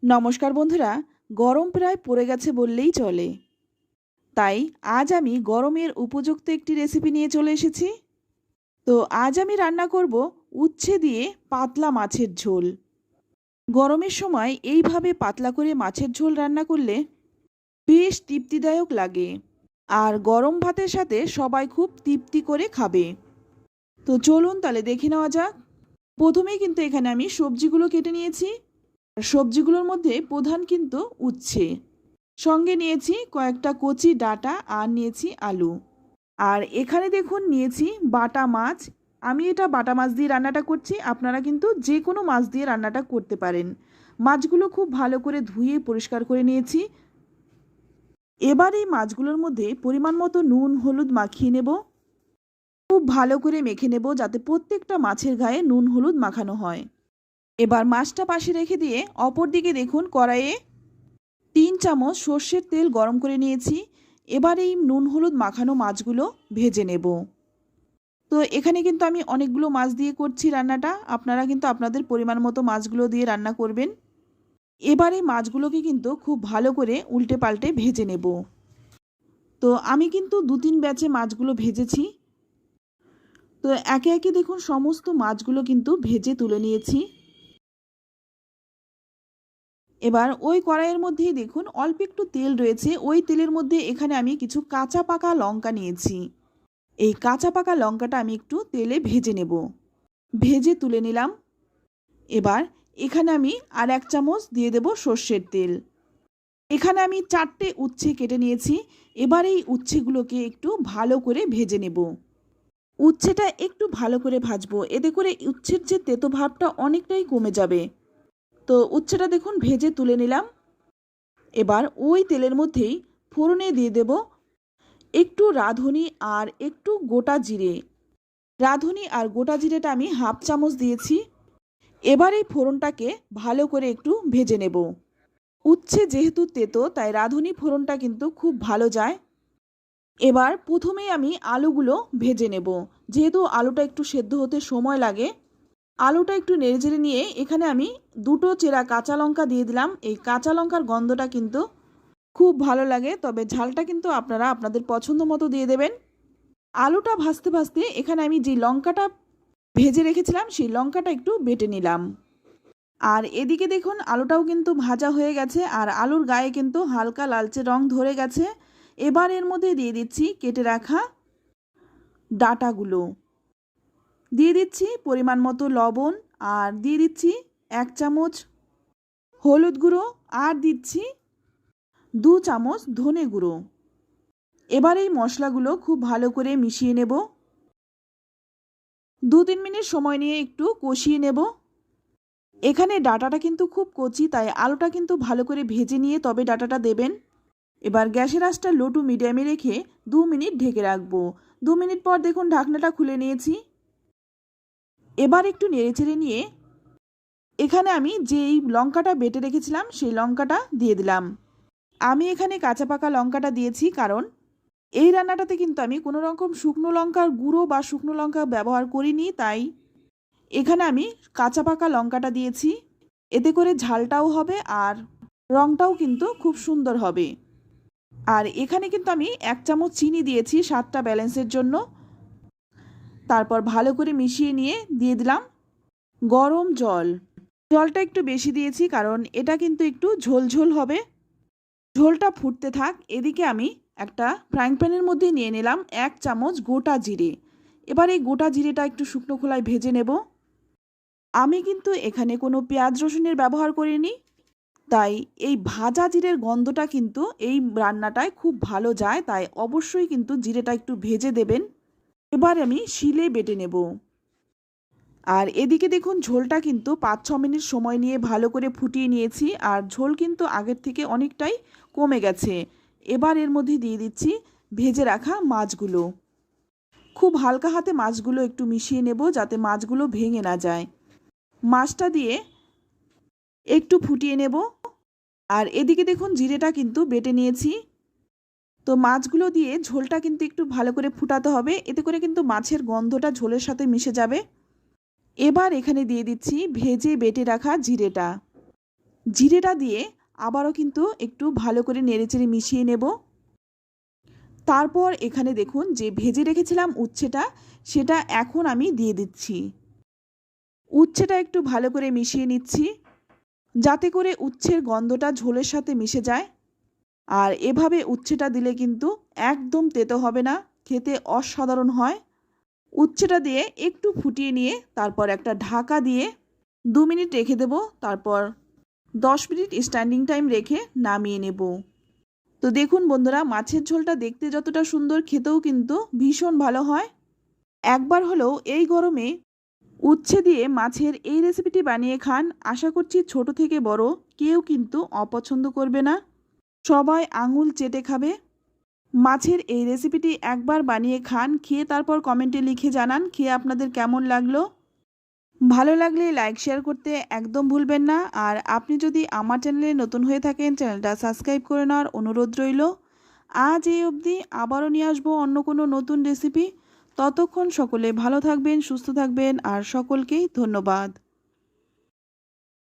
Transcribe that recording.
নমস্কার বন্ধুরা। গরম প্রায় পড়ে গেছে বললেই চলে। তাই আজ আমি গরমের উপযুক্ত একটি রেসিপি নিয়ে চলে এসেছি। তো আজ আমি রান্না করব উচ্ছে দিয়ে পাতলা মাছের ঝোল। গরমের সময় এইভাবে পাতলা করে মাছের ঝোল রান্না করলে বেশ তৃপ্তিদায়ক লাগে, আর গরম ভাতের সাথে সবাই খুব তৃপ্তি করে খাবে। তো চলুন তাহলে দেখে নেওয়া যাক। প্রথমেই কিন্তু এখানে আমি সবজিগুলো কেটে নিয়েছি। সবজিগুলোর মধ্যে প্রধান কিন্তু উচ্ছে, সঙ্গে নিয়েছি কয়েকটা কচি ডাঁটা আর নিয়েছি আলু। আর এখানে দেখুন নিয়েছি বাটা মাছ। আমি এটা বাটা মাছ দিয়ে রান্নাটা করছি, আপনারা কিন্তু যে কোনো মাছ দিয়ে রান্নাটা করতে পারেন। মাছগুলো খুব ভালো করে ধুয়ে পরিষ্কার করে নিয়েছি। এবার এই মাছগুলোর মধ্যে পরিমাণ মতো নুন হলুদ মাখিয়ে নেব। খুব ভালো করে মেখে নেব যাতে প্রত্যেকটা মাছের গায়ে নুন হলুদ মাখানো হয়। এবার মাছটা পাশে রেখে দিয়ে অপর দিকে দেখুন কড়াইয়ে 3 চামচ সর্ষের তেল গরম করে নিয়েছি। এবার এই নুন হলুদ মাখানো মাছগুলো ভেজে নেব। তো এখানে কিন্তু আমি অনেকগুলো মাছ দিয়ে করছি রান্নাটা, আপনারা কিন্তু আপনাদের পরিমাণ মতো মাছগুলো দিয়ে রান্না করবেন। এবার এই মাছগুলোকে কিন্তু খুব ভালো করে উল্টে পাল্টে ভেজে নেব। তো আমি কিন্তু 2-3 ব্যাচে মাছগুলো ভেজেছি। তো একে একে দেখুন সমস্ত মাছগুলো কিন্তু ভেজে তুলে নিয়েছি। এবার ওই কড়াইয়ের মধ্যেই দেখুন অল্প একটু তেল রয়েছে। ওই তেলের মধ্যে এখানে আমি কিছু কাঁচা পাকা লঙ্কা নিয়েছি। এই কাঁচা পাকা লঙ্কাটা আমি একটু তেলে ভেজে নেব। ভেজে তুলে নিলাম। এবার এখানে আমি আর 1 চামচ দিয়ে দেব সর্ষের তেল। এখানে আমি 4টে উচ্ছে কেটে নিয়েছি। এবার এই উচ্ছেগুলোকে একটু ভালো করে ভেজে নেব। উচ্ছেটা একটু ভালো করে ভাজবো, এতে করে উচ্ছের যে তেতো ভাবটা অনেকটাই কমে যাবে। তো উচ্ছেটা দেখুন ভেজে তুলে নিলাম। এবার ওই তেলের মধ্যেই ফোড়নে দিয়ে দেব একটু রাঁধুনি আর একটু গোটা জিরে। রাঁধুনি আর গোটা জিরেটা আমি 1/2 চামচ দিয়েছি। এবার এই ফোড়নটাকে ভালো করে একটু ভেজে নেব। উচ্ছে যেহেতু তেতো তাই রাঁধুনি ফোড়নটা কিন্তু খুব ভালো যায়। এবার প্রথমেই আমি আলুগুলো ভেজে নেব। যেহেতু আলুটা একটু সেদ্ধ হতে সময় লাগে, আলুটা একটু নেড়েচেড়ে নিয়ে এখানে আমি 2টো চেরা কাঁচা লঙ্কা দিয়ে দিলাম। এই কাঁচা লঙ্কার গন্ধটা কিন্তু খুব ভালো লাগে, তবে ঝালটা কিন্তু আপনারা আপনাদের পছন্দ মতো দিয়ে দেবেন। আলুটা ভাজতে ভাজতে এখানে আমি যে লঙ্কাটা ভেজে রেখেছিলাম সেই লঙ্কাটা একটু বেটে নিলাম। আর এদিকে দেখুন আলুটাও কিন্তু ভাজা হয়ে গেছে, আর আলুর গায়ে কিন্তু হালকা লালচে রং ধরে গেছে। এবার এর মধ্যে দিয়ে দিচ্ছি কেটে রাখা ডাঁটাগুলো, দিয়ে দিচ্ছি পরিমাণ মতো লবণ, আর দিয়ে দিচ্ছি 1 চামচ হলুদ গুঁড়ো, আর দিচ্ছি 2 চামচ ধনে গুঁড়ো। এবার এই মশলাগুলো খুব ভালো করে মিশিয়ে নেব। 2-3 মিনিট সময় নিয়ে একটু কষিয়ে নেব। এখানে ডাঁটাটা কিন্তু খুব কচি, তাই আলুটা কিন্তু ভালো করে ভেজে নিয়ে তবে ডাঁটাটা দেবেন। এবার গ্যাসের আঁচটা লো টু মিডিয়ামে রেখে 2 মিনিট ঢেকে রাখবো। 2 মিনিট পর দেখুন ঢাকনাটা খুলে নিয়েছি। এবার একটু নেড়েচেড়ে নিয়ে এখানে আমি যেই লঙ্কাটা বেটে রেখেছিলাম সেই লঙ্কাটা দিয়ে দিলাম। আমি এখানে কাঁচা পাকা লঙ্কাটা দিয়েছি কারণ এই রান্নাটাতে কিন্তু আমি কোনো রকম শুকনো লঙ্কার গুঁড়ো বা শুকনো লঙ্কা ব্যবহার করিনি, তাই এখানে আমি কাঁচা পাকা লঙ্কাটা দিয়েছি। এতে করে ঝালটাও হবে আর রঙটাও কিন্তু খুব সুন্দর হবে। আর এখানে কিন্তু আমি 1 চামচ চিনি দিয়েছি স্বাদটা ব্যালেন্সের জন্য। তারপর ভালো করে মিশিয়ে নিয়ে দিয়ে দিলাম গরম জল। জলটা একটু বেশি দিয়েছি কারণ এটা কিন্তু একটু ঝোলঝোল হবে। ঝোলটা ফুটতে থাক, এদিকে আমি একটা ফ্রাইং প্যানের মধ্যে নিয়ে নিলাম 1 চামচ গোটা জিরে। এবার এই গোটা জিরেটা একটু শুকনো খোলায় ভেজে নেব। আমি কিন্তু এখানে কোনো পেঁয়াজ রসুনের ব্যবহার করিনি, তাই এই ভাজা জিরের গন্ধটা কিন্তু এই রান্নাটায় খুব ভালো যায়, তাই অবশ্যই কিন্তু জিরেটা একটু ভেজে দেবেন। এবার আমি শিলে বেটে নেব। আর এদিকে দেখুন ঝোলটা কিন্তু 5-6 মিনিট সময় নিয়ে ভালো করে ফুটিয়ে নিয়েছি, আর ঝোল কিন্তু আগের থেকে অনেকটাই কমে গেছে। এবার এর মধ্যে দিয়ে দিচ্ছি ভেজে রাখা মাছগুলো। খুব হালকা হাতে মাছগুলো একটু মিশিয়ে নেব যাতে মাছগুলো ভেঙে না যায়। মাছটা দিয়ে একটু ফুটিয়ে নেব। আর এদিকে দেখুন জিরেটা কিন্তু বেটে নিয়েছি। তো মাছগুলো দিয়ে ঝোলটা কিন্তু একটু ভালো করে ফুটাতে হবে, এতে করে কিন্তু মাছের গন্ধটা ঝোলের সাথে মিশে যাবে। এবার এখানে দিয়ে দিচ্ছি ভেজে বেটে রাখা জিরেটা। জিরেটা দিয়ে আবারও কিন্তু একটু ভালো করে নেড়েচেড়ে মিশিয়ে নেব। তারপর এখানে দেখুন যে ভেজে রেখেছিলাম উচ্ছেটা, সেটা এখন আমি দিয়ে দিচ্ছি। উচ্ছেটা একটু ভালো করে মিশিয়ে নিচ্ছি, যাতে করে উচ্ছের গন্ধটা ঝোলের সাথে মিশে যায়। আর এভাবে উচ্ছেটা দিলে কিন্তু একদম তেতো হবে না, খেতে অসাধারণ হয়। উচ্ছেটা দিয়ে একটু ফুটিয়ে নিয়ে তারপর একটা ঢাকা দিয়ে 2 মিনিট রেখে দেব। তারপর 10 মিনিট স্ট্যান্ডিং টাইম রেখে নামিয়ে নেব। তো দেখুন বন্ধুরা, মাছের ঝোলটা দেখতে যতটা সুন্দর, খেতেও কিন্তু ভীষণ ভালো হয়। একবার হলেও এই গরমে উচ্ছে দিয়ে মাছের এই রেসিপিটি বানিয়ে খান। আশা করছি ছোট থেকে বড় কেউ কিন্তু অপছন্দ করবে না, সবাই আঙুল চেটে খাবে। মাছের এই রেসিপিটি একবার বানিয়ে খান, খেয়ে তারপর কমেন্টে লিখে জানান খেয়ে আপনাদের কেমন লাগলো। ভালো লাগলে লাইক শেয়ার করতে একদম ভুলবেন না। আর আপনি যদি আমার চ্যানেলে নতুন হয়ে থাকেন, চ্যানেলটা সাবস্ক্রাইব করে নেওয়ার অনুরোধ রইল। আজ এই অবধি, আবারও নিয়ে আসবো অন্য কোনো নতুন রেসিপি। ততক্ষণ সকলে ভালো থাকবেন, সুস্থ থাকবেন, আর সকলকেই ধন্যবাদ।